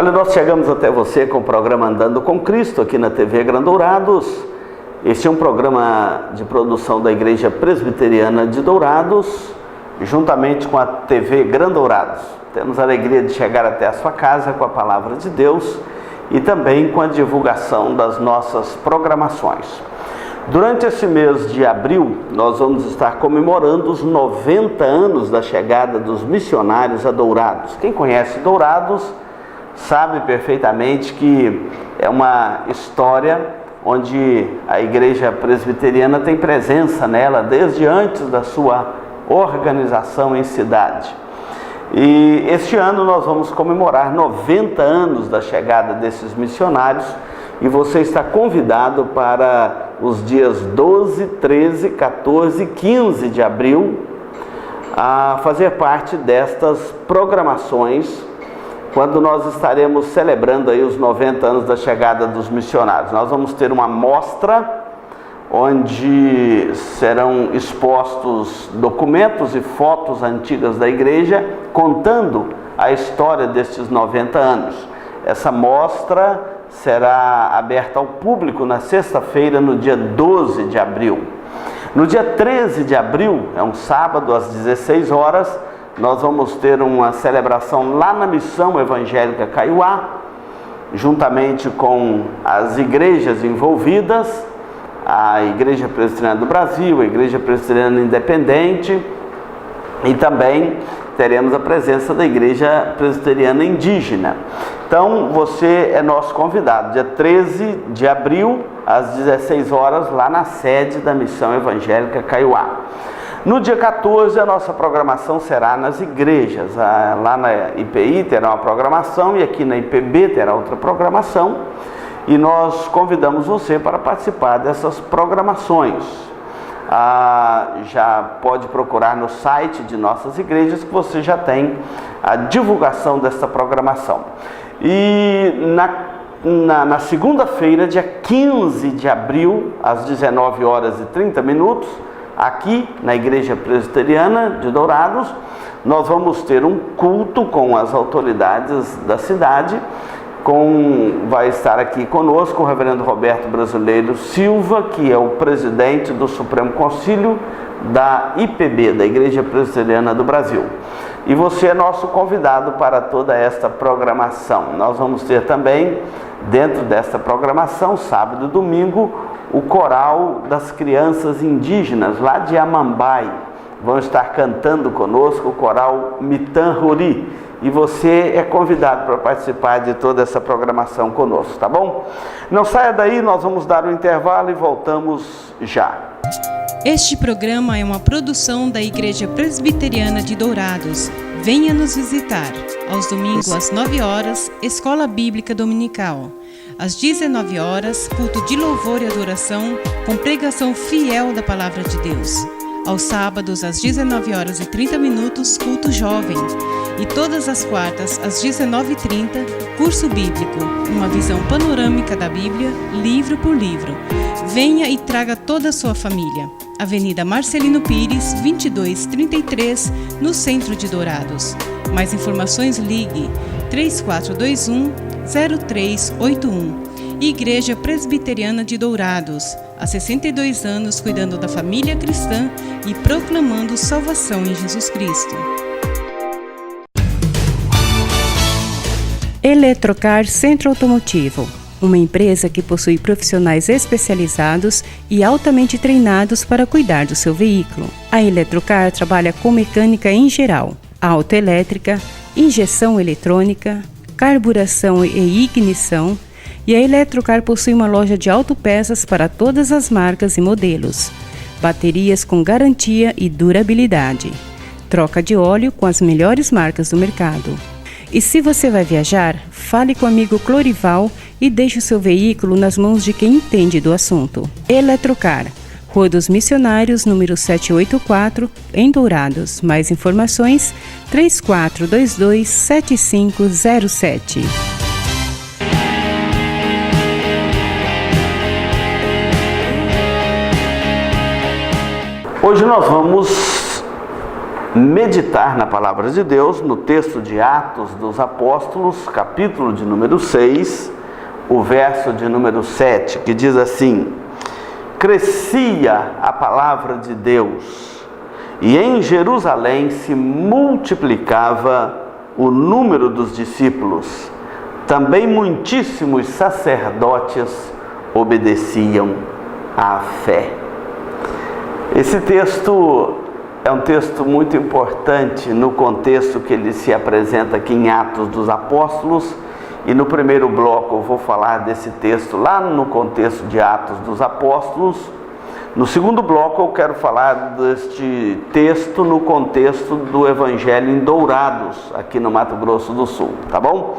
Olha, nós chegamos até você com o programa Andando com Cristo aqui na TV Grandourados. Este é um programa de produção da Igreja Presbiteriana de Dourados, juntamente com a TV Grandourados. Temos a alegria de chegar até a sua casa com a Palavra de Deus e também com a divulgação das nossas programações. Durante esse mês de abril, nós vamos estar comemorando os 90 anos da chegada dos missionários a Dourados. Quem conhece Dourados sabe perfeitamente que é uma história onde a Igreja Presbiteriana tem presença nela desde antes da sua organização em cidade. E este ano nós vamos comemorar 90 anos da chegada desses missionários e você está convidado para os dias 12, 13, 14 e 15 de abril a fazer parte destas programações quando nós estaremos celebrando aí os 90 anos da chegada dos missionários. Nós vamos ter uma mostra onde serão expostos documentos e fotos antigas da igreja contando a história destes 90 anos. Essa mostra será aberta ao público na sexta-feira, no dia 12 de abril. No dia 13 de abril, é um sábado, às 16 horas, nós vamos ter uma celebração lá na Missão Evangélica Caiuá, juntamente com as igrejas envolvidas, a Igreja Presbiteriana do Brasil, a Igreja Presbiteriana Independente, e também teremos a presença da Igreja Presbiteriana Indígena. Então, você é nosso convidado, dia 13 de abril, às 16 horas, lá na sede da Missão Evangélica Caiuá. No dia 14, a nossa programação será nas igrejas. Lá na IPI terá uma programação e aqui na IPB terá outra programação. E nós convidamos você para participar dessas programações. Já pode procurar no site de nossas igrejas que você já tem a divulgação dessa programação. E na segunda-feira, dia 15 de abril, às 19 horas e 30 minutos, aqui na Igreja Presbiteriana de Dourados, nós vamos ter um culto com as autoridades da cidade. Vai estar aqui conosco o reverendo Roberto Brasileiro Silva, que é o presidente do Supremo Concílio da IPB, da Igreja Presbiteriana do Brasil. E você é nosso convidado para toda esta programação. Nós vamos ter também, dentro desta programação, sábado e domingo, o coral das crianças indígenas, lá de Amambai. Vão estar cantando conosco o coral Mitanhuri. E você é convidado para participar de toda essa programação conosco, tá bom? Não saia daí, nós vamos dar um intervalo e voltamos já. Este programa é uma produção da Igreja Presbiteriana de Dourados. Venha nos visitar. Aos domingos, às 9 horas, Escola Bíblica Dominical. Às 19 horas, culto de louvor e adoração, com pregação fiel da Palavra de Deus. Aos sábados, às 19 horas e 30 minutos, culto jovem. E todas as quartas, às 19h30, curso bíblico, uma visão panorâmica da Bíblia, livro por livro. Venha e traga toda a sua família. Avenida Marcelino Pires, 2233, no centro de Dourados. Mais informações, ligue 3421-0381. Igreja Presbiteriana de Dourados, há 62 anos cuidando da família cristã e proclamando salvação em Jesus Cristo. Eletrocar Centro Automotivo, uma empresa que possui profissionais especializados e altamente treinados para cuidar do seu veículo. A Eletrocar trabalha com mecânica em geral, autoelétrica, injeção eletrônica, carburação e ignição, e a Eletrocar possui uma loja de autopeças para todas as marcas e modelos, baterias com garantia e durabilidade, troca de óleo com as melhores marcas do mercado. E se você vai viajar, fale com o amigo Clorival e deixe o seu veículo nas mãos de quem entende do assunto. Eletrocar, Rua dos Missionários, número 784, em Dourados. Mais informações, 3422-7507. Hoje nós vamos meditar na palavra de Deus no texto de Atos dos Apóstolos, capítulo de número 6, o verso de número 7, que diz assim: crescia a palavra de Deus, e em Jerusalém se multiplicava o número dos discípulos. Também muitíssimos sacerdotes obedeciam à fé. Esse texto é um texto muito importante no contexto que ele se apresenta aqui em Atos dos Apóstolos, e no primeiro bloco eu vou falar desse texto lá no contexto de Atos dos Apóstolos. No segundo bloco eu quero falar deste texto no contexto do Evangelho em Dourados, aqui no Mato Grosso do Sul, tá bom?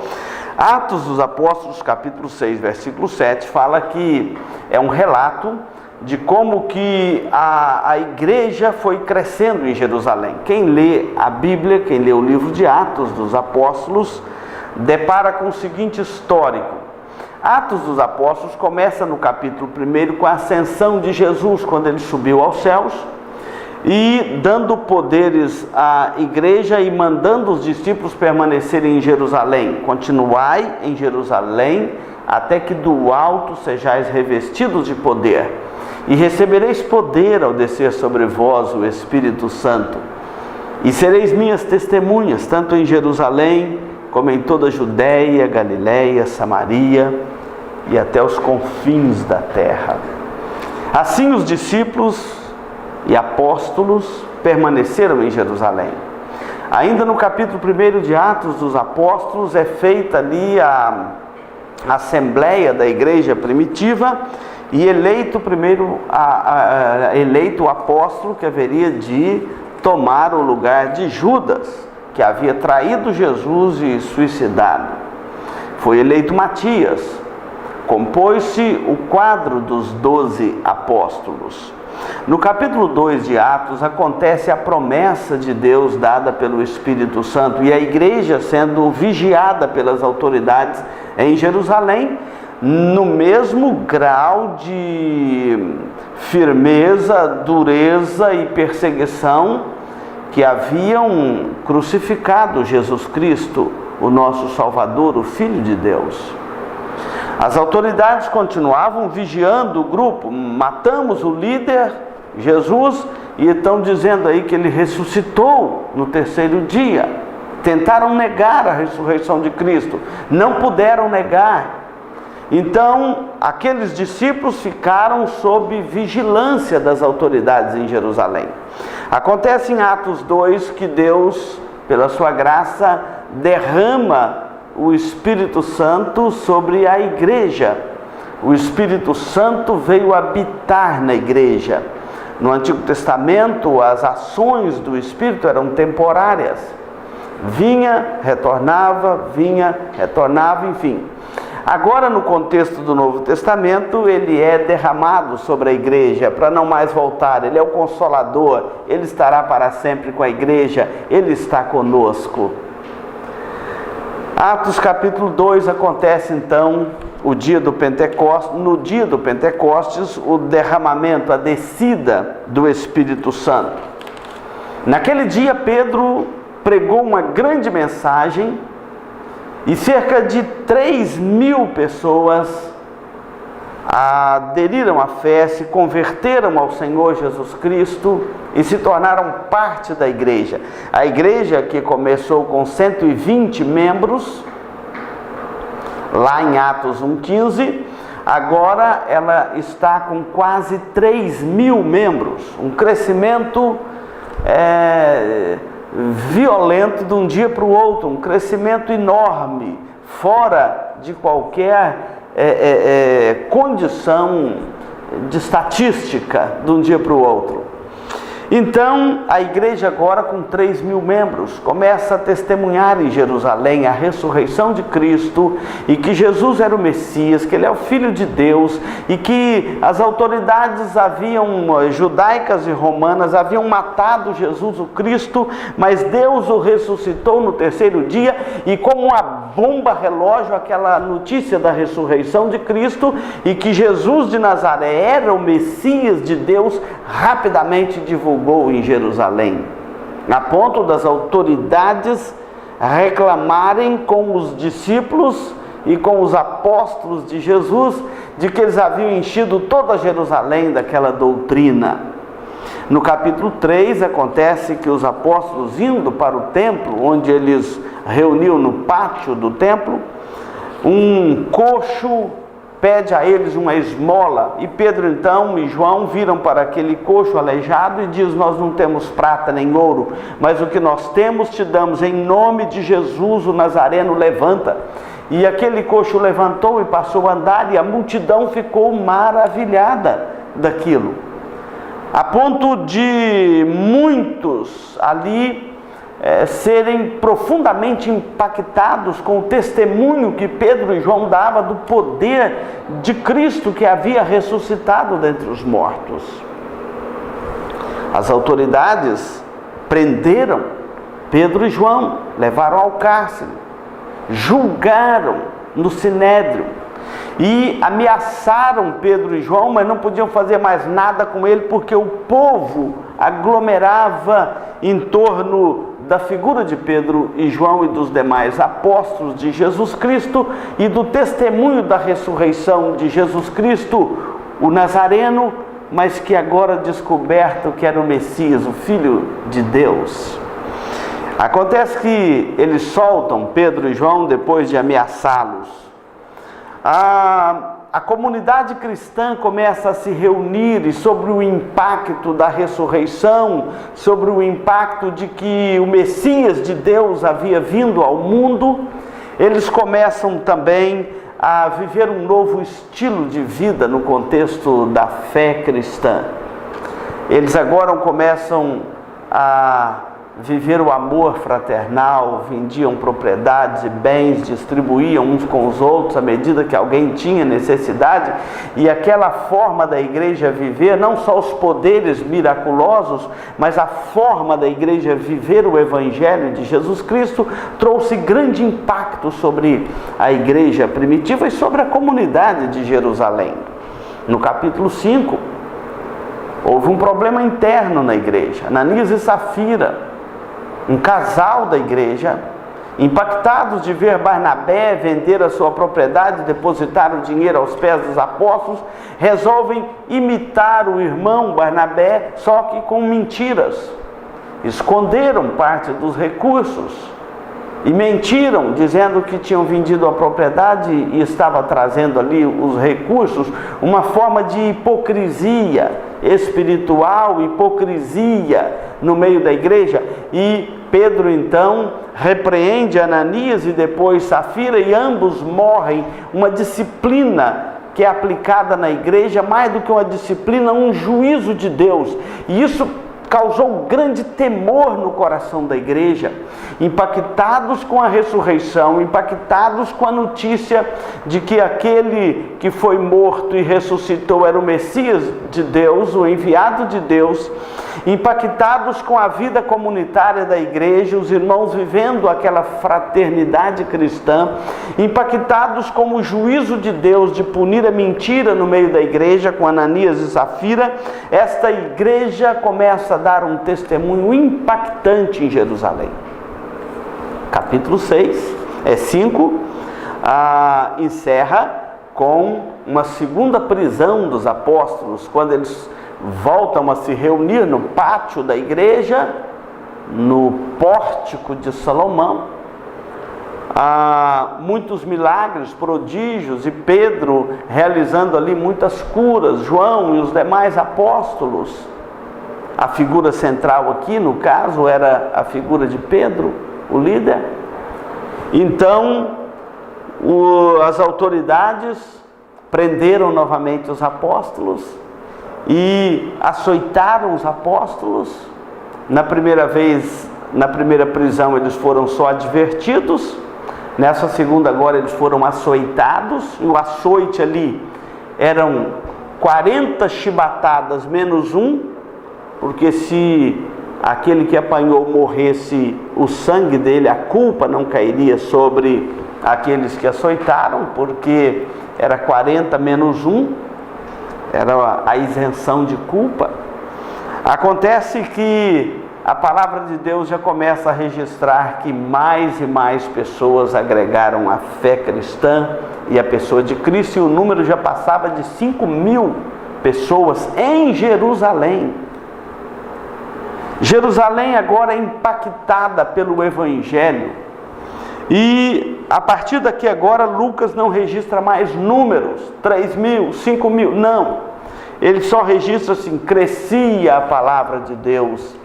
Atos dos Apóstolos, capítulo 6, versículo 7, fala que é um relato de como que a igreja foi crescendo em Jerusalém. Quem lê a Bíblia, quem lê o livro de Atos dos Apóstolos, depara com o seguinte histórico. Atos dos Apóstolos começa no capítulo 1 com a ascensão de Jesus, quando ele subiu aos céus, e dando poderes à igreja e mandando os discípulos permanecerem em Jerusalém. Continuai em Jerusalém, até que do alto sejais revestidos de poder, e recebereis poder ao descer sobre vós o Espírito Santo, e sereis minhas testemunhas, tanto em Jerusalém, como em toda a Judéia, Galiléia, Samaria e até os confins da terra. Assim os discípulos e apóstolos permaneceram em Jerusalém. Ainda no capítulo 1 de Atos dos Apóstolos é feita ali a assembleia da igreja primitiva, e eleito o apóstolo que haveria de tomar o lugar de Judas, que havia traído Jesus e suicidado. Foi eleito Matias. Compôs-se o quadro dos 12 apóstolos. No capítulo 2 de Atos acontece a promessa de Deus dada pelo Espírito Santo, e a igreja sendo vigiada pelas autoridades em Jerusalém, no mesmo grau de firmeza, dureza e perseguição que haviam crucificado Jesus Cristo, o nosso Salvador, o Filho de Deus. As autoridades continuavam vigiando o grupo. Matamos o líder, Jesus, e estão dizendo aí que ele ressuscitou no terceiro dia. Tentaram negar a ressurreição de Cristo, não puderam negar. Então, aqueles discípulos ficaram sob vigilância das autoridades em Jerusalém. Acontece em Atos 2 que Deus, pela sua graça, derrama o Espírito Santo sobre a igreja. O Espírito Santo veio habitar na igreja. No Antigo Testamento, as ações do Espírito eram temporárias. Vinha, retornava, enfim. Agora, no contexto do Novo Testamento, ele é derramado sobre a igreja para não mais voltar. Ele é o Consolador, ele estará para sempre com a igreja, ele está conosco. Atos capítulo 2 acontece então o dia do Pentecostes. No dia do Pentecostes, o derramamento, a descida do Espírito Santo. Naquele dia, Pedro pregou uma grande mensagem, e cerca de 3.000 pessoas aderiram à fé, se converteram ao Senhor Jesus Cristo e se tornaram parte da igreja. A igreja, que começou com 120 membros, lá em Atos 1,15, agora ela está com quase 3.000 membros, um crescimento violento de um dia para o outro, um crescimento enorme, fora de qualquer condição de estatística de um dia para o outro. Então, a igreja agora com 3.000 membros começa a testemunhar em Jerusalém a ressurreição de Cristo, e que Jesus era o Messias, que ele é o Filho de Deus, e que as autoridades judaicas e romanas haviam matado Jesus o Cristo, mas Deus o ressuscitou no terceiro dia, e como uma bomba relógio, aquela notícia da ressurreição de Cristo, e que Jesus de Nazaré era o Messias de Deus, rapidamente divulgou em Jerusalém. a ponto das autoridades reclamarem com os discípulos e com os apóstolos de Jesus de que eles haviam enchido toda Jerusalém daquela doutrina. No capítulo 3 acontece que os apóstolos, indo para o templo, onde eles reuniam no pátio do templo, um coxo pede a eles uma esmola, e Pedro então e João viram para aquele coxo aleijado e diz: nós não temos prata nem ouro, mas o que nós temos te damos, em nome de Jesus o Nazareno, levanta. E aquele coxo levantou e passou a andar, e a multidão ficou maravilhada daquilo, a ponto de muitos ali serem profundamente impactados com o testemunho que Pedro e João davam do poder de Cristo que havia ressuscitado dentre os mortos. As autoridades prenderam Pedro e João, levaram ao cárcere, julgaram no sinédrio e ameaçaram Pedro e João, mas não podiam fazer mais nada com ele, porque o povo aglomerava em torno da figura de Pedro e João e dos demais apóstolos de Jesus Cristo e do testemunho da ressurreição de Jesus Cristo, o Nazareno, mas que agora descoberto que era o Messias, o Filho de Deus. Acontece que eles soltam Pedro e João depois de ameaçá-los. A comunidade cristã começa a se reunir e sobre o impacto da ressurreição, sobre o impacto de que o Messias de Deus havia vindo ao mundo, eles começam também a viver um novo estilo de vida no contexto da fé cristã. Eles agora começam a viver o amor fraternal, vendiam propriedades e bens, distribuíam uns com os outros à medida que alguém tinha necessidade, e aquela forma da igreja viver, não só os poderes miraculosos, mas a forma da igreja viver o Evangelho de Jesus Cristo, trouxe grande impacto sobre a igreja primitiva e sobre a comunidade de Jerusalém. No capítulo 5, houve um problema interno na igreja. Ananias e Safira, um casal da igreja, impactados de ver Barnabé vender a sua propriedade e depositar o dinheiro aos pés dos apóstolos, resolvem imitar o irmão Barnabé, só que com mentiras. Esconderam parte dos recursos e mentiram, dizendo que tinham vendido a propriedade e estava trazendo ali os recursos, uma forma de hipocrisia espiritual, hipocrisia no meio da igreja. E Pedro então repreende Ananias e depois Safira, e ambos morrem. Uma disciplina que é aplicada na igreja, mais do que uma disciplina, um juízo de Deus, e isso causou grande temor no coração da igreja, impactados com a ressurreição, impactados com a notícia de que aquele que foi morto e ressuscitou era o Messias de Deus, o enviado de Deus, impactados com a vida comunitária da igreja, os irmãos vivendo aquela fraternidade cristã, impactados com o juízo de Deus de punir a mentira no meio da igreja, com Ananias e Safira. Esta igreja começa a dar um testemunho impactante em Jerusalém. Capítulo 5 encerra com uma segunda prisão dos apóstolos, quando eles voltam a se reunir no pátio da igreja, no pórtico de Salomão. Muitos milagres, prodígios, e Pedro realizando ali muitas curas, João e os demais apóstolos. A figura central aqui, no caso, era a figura de Pedro, o líder. Então, as autoridades prenderam novamente os apóstolos e açoitaram os apóstolos. Na primeira prisão, eles foram só advertidos. Nessa segunda, agora, eles foram açoitados. E o açoite ali eram 40 chibatadas menos um, porque se aquele que apanhou morresse, o sangue dele, a culpa não cairia sobre aqueles que açoitaram, porque era 40 menos 1, era a isenção de culpa. Acontece que a palavra de Deus já começa a registrar que mais e mais pessoas agregaram a fé cristã e a pessoa de Cristo, e o número já passava de 5.000 pessoas em Jerusalém. Jerusalém agora é impactada pelo Evangelho, e a partir daqui agora Lucas não registra mais números, 3.000, 5.000, não. Ele só registra assim: crescia a palavra de Deus,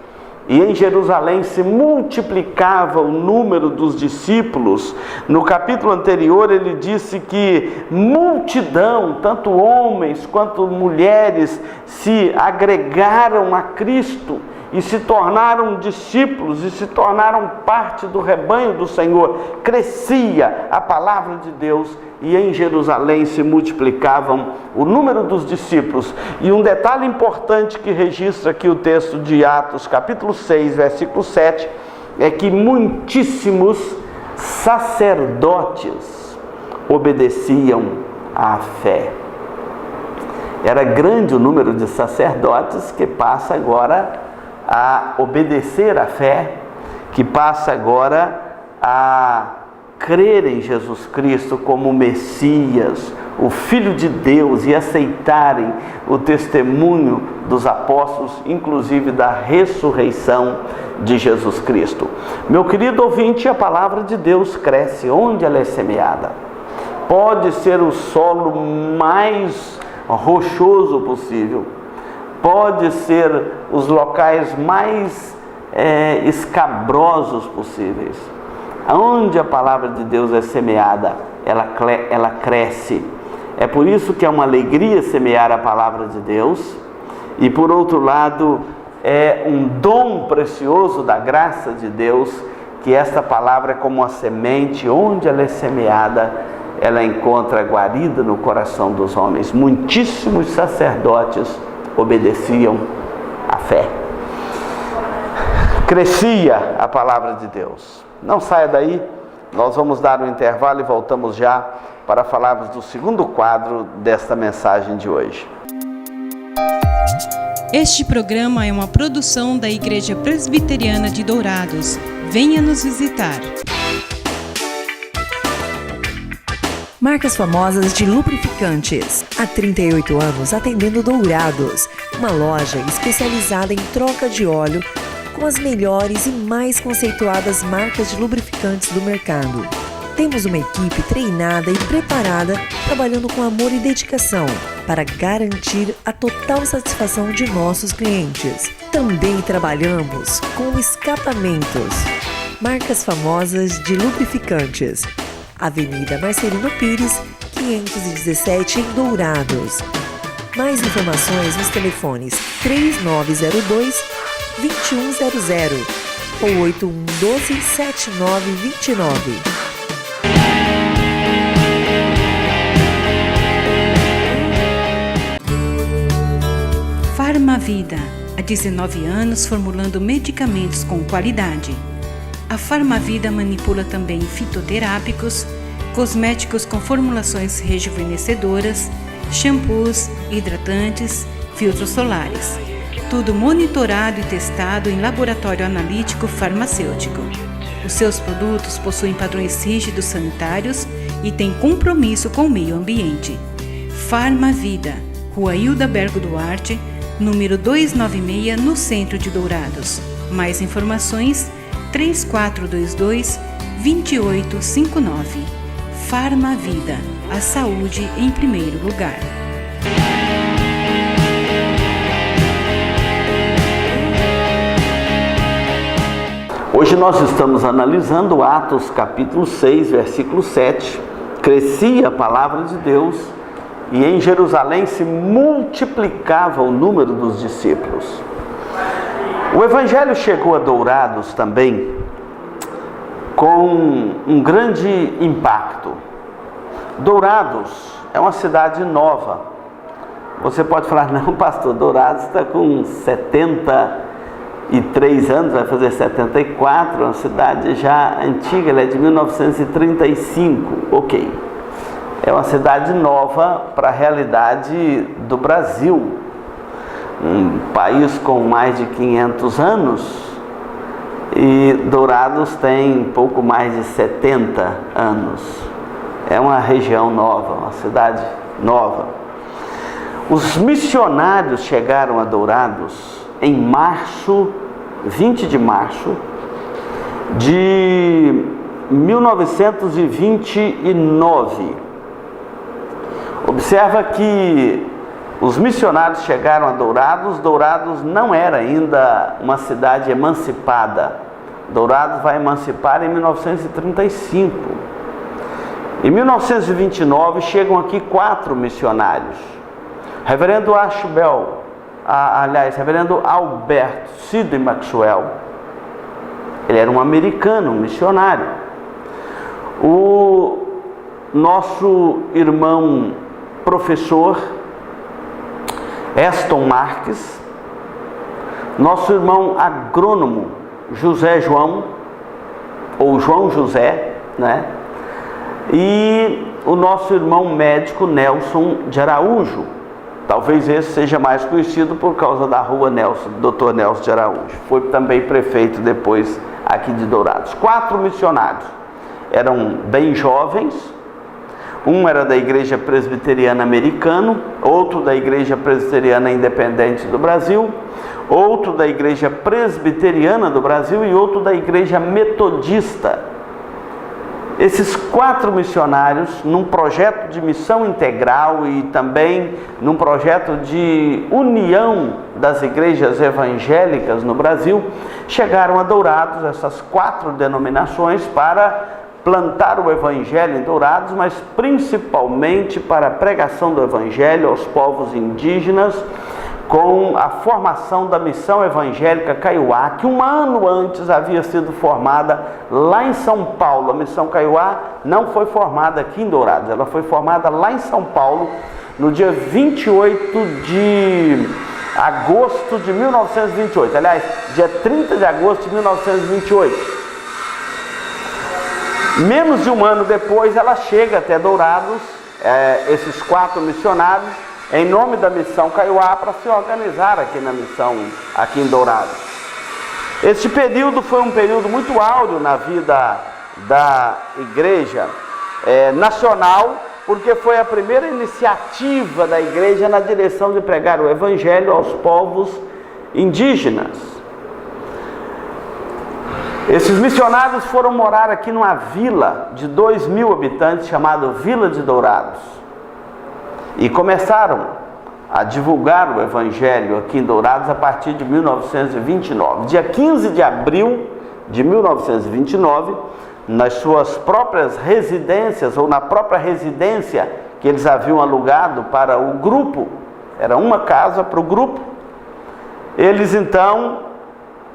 e em Jerusalém se multiplicava o número dos discípulos. No capítulo anterior ele disse que multidão, tanto homens quanto mulheres, se agregaram a Cristo e se tornaram discípulos e se tornaram parte do rebanho do Senhor. Crescia a palavra de Deus e em Jerusalém se multiplicavam o número dos discípulos. E um detalhe importante que registra aqui o texto de Atos, capítulo 6, versículo 7, é que muitíssimos sacerdotes obedeciam à fé. Era grande o número de sacerdotes que passa agora a obedecer à fé, que passa agora a crer em Jesus Cristo como Messias, o Filho de Deus, e aceitarem o testemunho dos apóstolos, inclusive da ressurreição de Jesus Cristo. Meu querido ouvinte, a palavra de Deus cresce onde ela é semeada. Pode ser o solo mais rochoso possível, pode ser os locais mais escabrosos possíveis. Onde a palavra de Deus é semeada, ela cresce. É por isso que é uma alegria semear a palavra de Deus, e por outro lado é um dom precioso da graça de Deus, que esta palavra é como uma semente, onde ela é semeada, ela encontra guarida no coração dos homens. Muitíssimos sacerdotes obedeciam à fé. Crescia a palavra de Deus. Não saia daí, nós vamos dar um intervalo e voltamos já para falarmos do segundo quadro desta mensagem de hoje. Este programa é uma produção da Igreja Presbiteriana de Dourados. Venha nos visitar. Marcas famosas de lubrificantes. Há 38 anos atendendo Dourados, uma loja especializada em troca de óleo com as melhores e mais conceituadas marcas de lubrificantes do mercado. Temos uma equipe treinada e preparada, trabalhando com amor e dedicação para garantir a total satisfação de nossos clientes. Também trabalhamos com escapamentos. Marcas famosas de lubrificantes. Avenida Marcelino Pires, 517 em Dourados. Mais informações nos telefones 3902-2100 ou 8112-7929. Farmavida, há 19 anos formulando medicamentos com qualidade. A Farmavida manipula também fitoterápicos, cosméticos com formulações rejuvenescedoras, shampoos, hidratantes, filtros solares. Tudo monitorado e testado em laboratório analítico farmacêutico. Os seus produtos possuem padrões rígidos sanitários e têm compromisso com o meio ambiente. Farmavida, Rua Hildabergo Duarte, número 296, no centro de Dourados. Mais informações 3422-2859. Farmavida, a saúde em primeiro lugar. Hoje nós estamos analisando Atos capítulo 6, versículo 7. Crescia a palavra de Deus e em Jerusalém se multiplicava o número dos discípulos. O Evangelho chegou a Dourados também com um grande impacto. Dourados é uma cidade nova. Você pode falar, não, pastor, Dourados está com 73 anos, vai fazer 74, uma cidade já antiga, ela é de 1935, ok. É uma cidade nova para a realidade do Brasil. Um país com mais de 500 anos, E Dourados tem pouco mais de 70 anos. É uma região nova, uma cidade nova. Os missionários chegaram a Dourados em março, 20 de março de 1929. Observa que os missionários chegaram a Dourados. Dourados não era ainda uma cidade emancipada. Dourados vai emancipar em 1935. Em 1929 chegam aqui 4 missionários. Reverendo Reverendo Alberto Sidney Maxwell. Ele era um americano, um missionário. O nosso irmão professor Aston Marques, nosso irmão agrônomo José João, ou João José, né? E o nosso irmão médico Nelson de Araújo. Talvez esse seja mais conhecido por causa da rua Dr. Nelson de Araújo. Foi também prefeito depois aqui de Dourados. 4 missionários. Eram bem jovens. Um era da Igreja Presbiteriana Americana, outro da Igreja Presbiteriana Independente do Brasil, outro da Igreja Presbiteriana do Brasil e outro da Igreja Metodista. Esses 4 missionários, num projeto de missão integral e também num projeto de união das igrejas evangélicas no Brasil, chegaram a Dourados, essas 4 denominações, para plantar o Evangelho em Dourados, mas principalmente para a pregação do Evangelho aos povos indígenas, com a formação da Missão Evangélica Kaiowá, que um ano antes havia sido formada lá em São Paulo. A Missão Kaiowá não foi formada aqui em Dourados, ela foi formada lá em São Paulo, no dia 28 de agosto de 1928. Aliás, dia 30 de agosto de 1928. Menos de um ano depois, ela chega até Dourados, esses 4 missionários, em nome da Missão Kaiowá, para se organizar aqui na missão, aqui em Dourados. Este período foi um período muito áureo na vida da igreja nacional, porque foi a primeira iniciativa da igreja na direção de pregar o Evangelho aos povos indígenas. Esses missionários foram morar aqui numa vila de 2.000 habitantes, chamada Vila de Dourados, e começaram a divulgar o Evangelho aqui em Dourados a partir de 1929. Dia 15 de abril de 1929, nas suas próprias residências, ou na própria residência que eles haviam alugado para o grupo, era uma casa para o grupo, eles então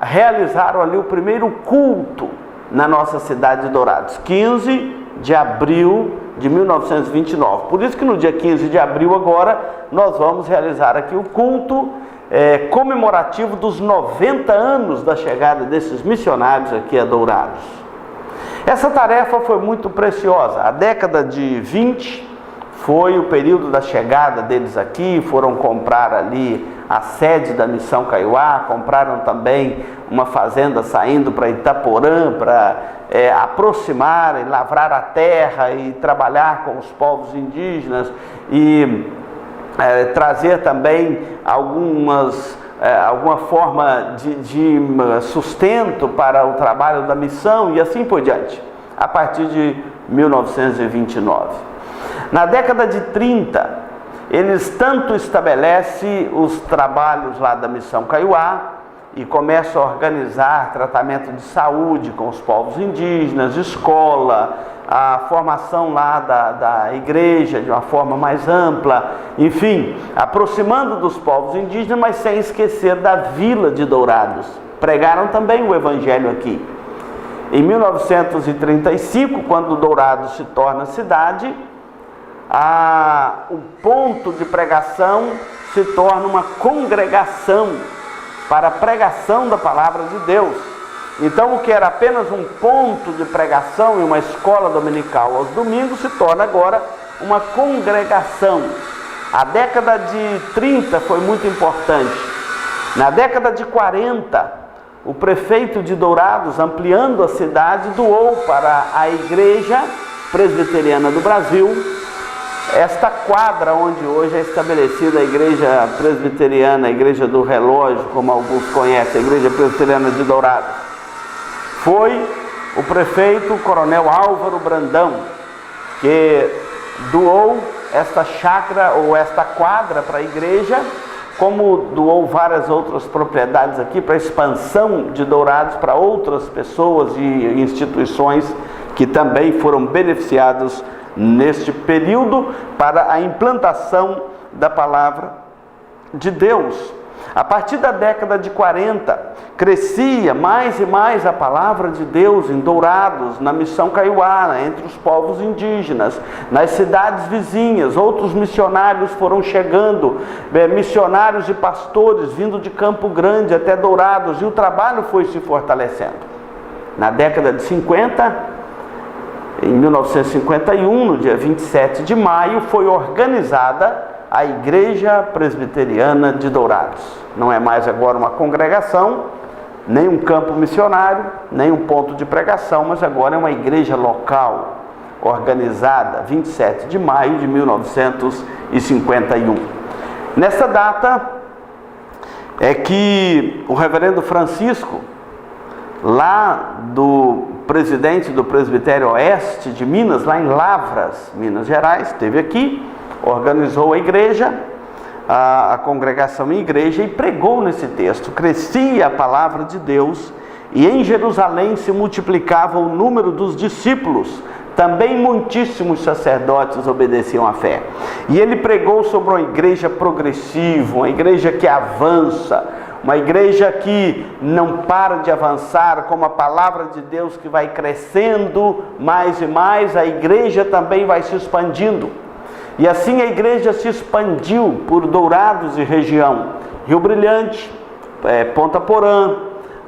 realizaram ali o primeiro culto na nossa cidade de Dourados, 15 de abril de 1929. Por isso que no dia 15 de abril agora, nós vamos realizar aqui o culto comemorativo dos 90 anos da chegada desses missionários aqui a Dourados. Essa tarefa foi muito preciosa. A década de 20 foi o período da chegada deles aqui, foram comprar ali a sede da Missão Kaiowá, compraram também uma fazenda saindo para Itaporã, para aproximar e lavrar a terra e trabalhar com os povos indígenas e trazer também alguma forma de sustento para o trabalho da missão e assim por diante, a partir de 1929. Na década de 30, eles tanto estabelecem os trabalhos lá da Missão Kaiowá e começam a organizar tratamento de saúde com os povos indígenas, escola, a formação lá da igreja de uma forma mais ampla, enfim, aproximando dos povos indígenas, mas sem esquecer da vila de Dourados. Pregaram também o Evangelho aqui. Em 1935, quando Dourados se torna cidade, o ponto de pregação se torna uma congregação para a pregação da palavra de Deus. Então, o que era apenas um ponto de pregação e uma escola dominical aos domingos se torna agora uma congregação. A década de 30 foi muito importante. Na década de 40, o prefeito de Dourados, ampliando a cidade, doou para a Igreja Presbiteriana do Brasil esta quadra onde hoje é estabelecida a Igreja Presbiteriana, a Igreja do Relógio, como alguns conhecem, a Igreja Presbiteriana de Dourados. Foi o prefeito, o coronel Álvaro Brandão, que doou esta chácara ou esta quadra para a igreja, como doou várias outras propriedades aqui para a expansão de Dourados para outras pessoas e instituições que também foram beneficiados neste período para a implantação da palavra de Deus. A partir da década de 40, crescia mais e mais a palavra de Deus em Dourados, na Missão Kaiowá, entre os povos indígenas, nas cidades vizinhas. Outros missionários foram chegando, missionários e pastores vindo de Campo Grande até Dourados, e o trabalho foi se fortalecendo. Na década de 50, em 1951, no dia 27 de maio, foi organizada a Igreja Presbiteriana de Dourados. Não é mais agora uma congregação, nem um campo missionário, nem um ponto de pregação, mas agora é uma igreja local, organizada 27 de maio de 1951. Nessa data é que o reverendo Francisco, lá do presidente do Presbitério Oeste de Minas, lá em Lavras, Minas Gerais, esteve aqui, organizou a igreja, a congregação em igreja, e pregou nesse texto: crescia a palavra de Deus e em Jerusalém se multiplicava o número dos discípulos, também muitíssimos sacerdotes obedeciam à fé. E ele pregou sobre uma igreja progressiva, uma igreja que avança, uma igreja que não para de avançar, como a palavra de Deus que vai crescendo mais e mais, a igreja também vai se expandindo. E assim a igreja se expandiu por Dourados e região, Rio Brilhante, Ponta Porã,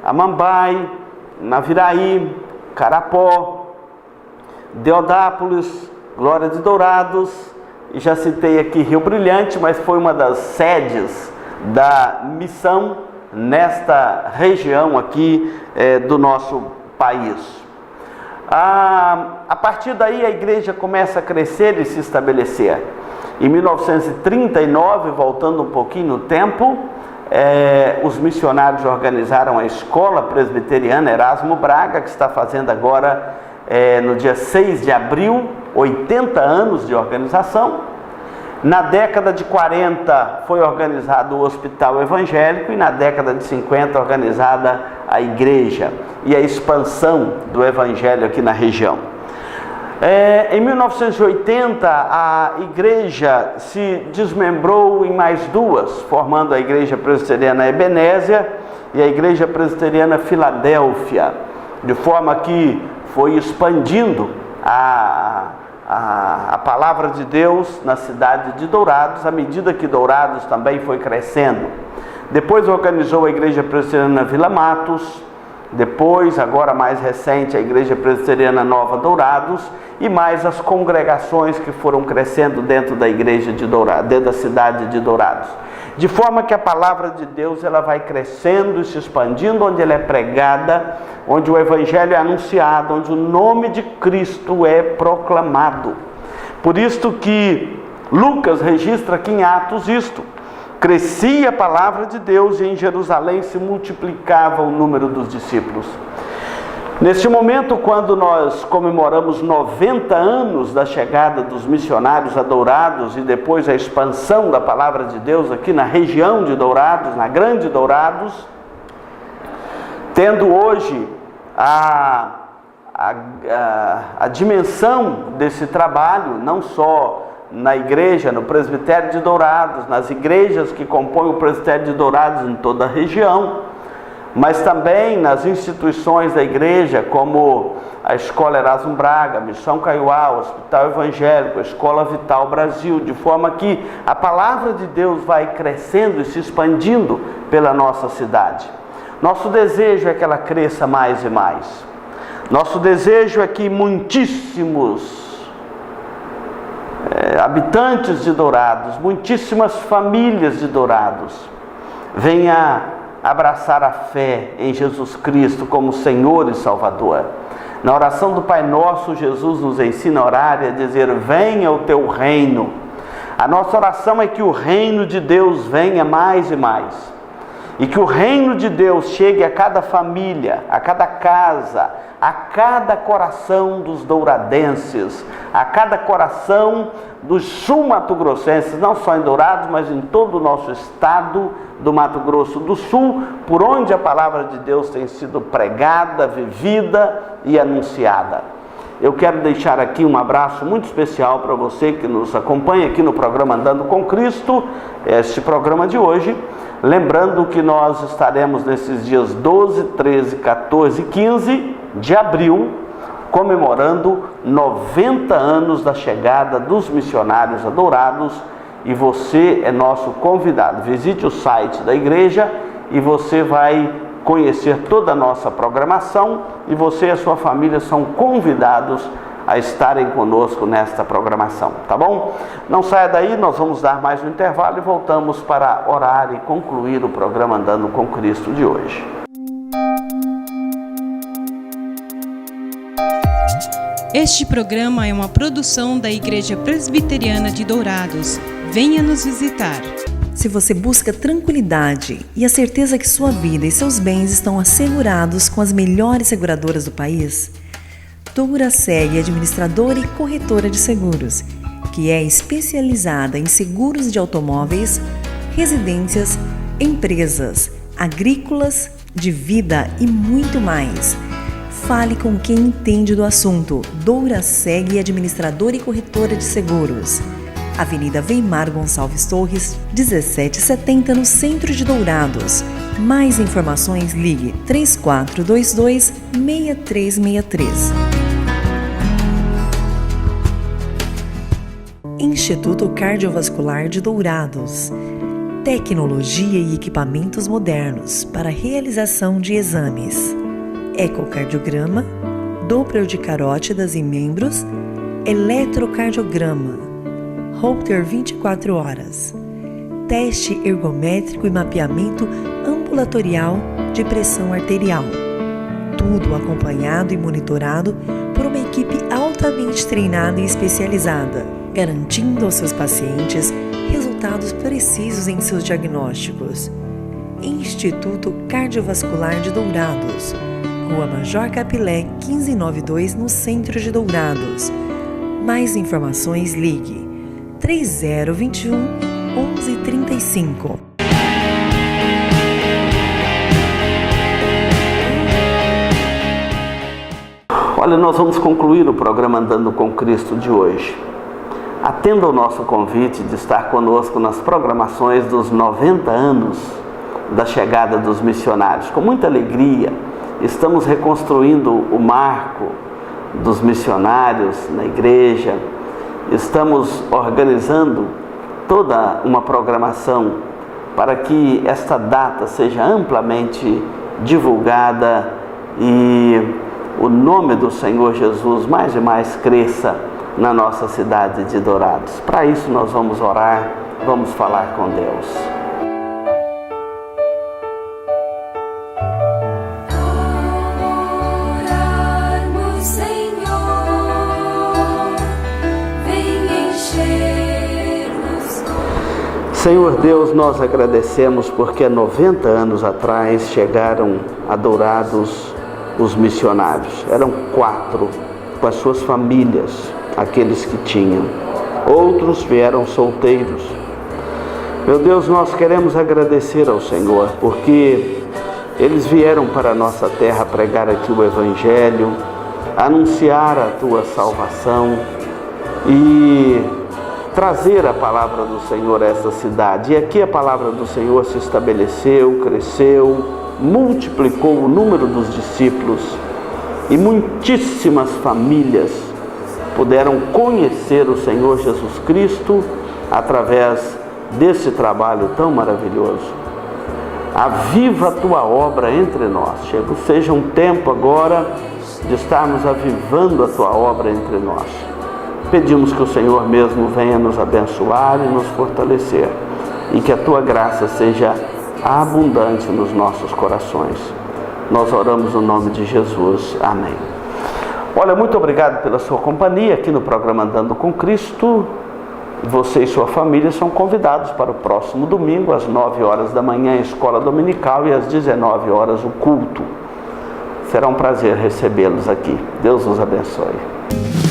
Amambai, Naviraí, Carapó, Deodápolis, Glória de Dourados, e já citei aqui Rio Brilhante, mas foi uma das sedes da missão nesta região aqui do nosso país. A partir daí a igreja começa a crescer e se estabelecer. Em 1939, voltando um pouquinho no tempo, os missionários organizaram a Escola Presbiteriana Erasmo Braga, que está fazendo agora, no dia 6 de abril, 80 anos de organização. Na década de 40 foi organizado o Hospital Evangélico e na década de 50 organizada a igreja e a expansão do Evangelho aqui na região. Em 1980 a igreja se desmembrou em mais duas, formando a Igreja Presbiteriana Ebenésia e a Igreja Presbiteriana Filadélfia, de forma que foi expandindo a palavra de Deus na cidade de Dourados, à medida que Dourados também foi crescendo. Depois organizou a Igreja Presbiteriana Vila Matos, depois, agora mais recente, a Igreja Presbiteriana Nova Dourados, e mais as congregações que foram crescendo dentro da igreja de Dourados, dentro da cidade de Dourados. De forma que a palavra de Deus ela vai crescendo e se expandindo, onde ela é pregada, onde o Evangelho é anunciado, onde o nome de Cristo é proclamado. Por isto que Lucas registra aqui em Atos isto: crescia a palavra de Deus e em Jerusalém se multiplicava o número dos discípulos. Neste momento, quando nós comemoramos 90 anos da chegada dos missionários a Dourados e depois a expansão da palavra de Deus aqui na região de Dourados, na Grande Dourados, tendo hoje a dimensão desse trabalho, não só na igreja, no presbitério de Dourados, nas igrejas que compõem o presbitério de Dourados em toda a região, mas também nas instituições da igreja, como a Escola Erasmo Braga, a Missão Kaiowá, o Hospital Evangélico, a Escola Vital Brasil, de forma que a palavra de Deus vai crescendo e se expandindo pela nossa cidade. Nosso desejo é que ela cresça mais e mais. Nosso desejo é que muitíssimos habitantes de Dourados, muitíssimas famílias de Dourados venha abraçar a fé em Jesus Cristo como Senhor e Salvador. Na oração do Pai Nosso, Jesus nos ensina a orar e a dizer: venha o teu reino. A nossa oração é que o reino de Deus venha mais e mais. E que o reino de Deus chegue a cada família, a cada casa, a cada coração dos douradenses, a cada coração dos sul-mato-grossenses, não só em Dourados, mas em todo o nosso estado do Mato Grosso do Sul, por onde a palavra de Deus tem sido pregada, vivida e anunciada. Eu quero deixar aqui um abraço muito especial para você que nos acompanha aqui no programa Andando com Cristo, este programa de hoje. Lembrando que nós estaremos nesses dias 12, 13, 14 e 15 de abril, comemorando 90 anos da chegada dos missionários a Dourados, e você é nosso convidado. Visite o site da igreja e você vai conhecer toda a nossa programação, e você e a sua família são convidados a estarem conosco nesta programação, tá bom? Não saia daí, nós vamos dar mais um intervalo e voltamos para orar e concluir o programa Andando com Cristo de hoje. Este programa é uma produção da Igreja Presbiteriana de Dourados. Venha nos visitar. Se você busca tranquilidade e a certeza que sua vida e seus bens estão assegurados com as melhores seguradoras do país, Douraseg, administradora e corretora de seguros, que é especializada em seguros de automóveis, residências, empresas, agrícolas, de vida e muito mais. Fale com quem entende do assunto. Douraseg, administradora e corretora de seguros. Avenida Weimar Gonçalves Torres, 1770, no centro de Dourados. Mais informações, ligue 3422-6363. Instituto Cardiovascular de Dourados. Tecnologia e equipamentos modernos para realização de exames. Ecocardiograma, Doppler de carótidas e membros, eletrocardiograma, Holter 24 horas, teste ergométrico e mapeamento ambulatorial de pressão arterial. Tudo acompanhado e monitorado por uma equipe altamente treinada e especializada, garantindo aos seus pacientes resultados precisos em seus diagnósticos. Instituto Cardiovascular de Dourados, Rua Major Capilé, 1592, no centro de Dourados. Mais informações, ligue 3021 1135. Olha, nós vamos concluir o programa Andando com Cristo de hoje. Atenda ao nosso convite de estar conosco nas programações dos 90 anos da chegada dos missionários. Com muita alegria, estamos reconstruindo o marco dos missionários na igreja, estamos organizando toda uma programação para que esta data seja amplamente divulgada e o nome do Senhor Jesus mais e mais cresça na nossa cidade de Dourados. Para isso nós vamos orar, vamos falar com Deus. Senhor Deus, nós agradecemos porque há 90 anos atrás chegaram a Dourados os missionários. Eram 4 com as suas famílias, aqueles que tinham. Outros vieram solteiros. Meu Deus, nós queremos agradecer ao Senhor porque eles vieram para a nossa terra pregar aqui o Evangelho, anunciar a Tua salvação e trazer a palavra do Senhor a essa cidade. E aqui a palavra do Senhor se estabeleceu, cresceu, multiplicou o número dos discípulos e muitíssimas famílias puderam conhecer o Senhor Jesus Cristo através desse trabalho tão maravilhoso. Aviva a Tua obra entre nós. Seja um tempo agora de estarmos avivando a Tua obra entre nós. Pedimos que o Senhor mesmo venha nos abençoar e nos fortalecer e que a Tua graça seja abundante nos nossos corações. Nós oramos no nome de Jesus. Amém. Olha, muito obrigado pela sua companhia aqui no programa Andando com Cristo. Você e sua família são convidados para o próximo domingo, às 9 horas da manhã, a escola dominical, e às 19 horas o culto. Será um prazer recebê-los aqui. Deus nos abençoe.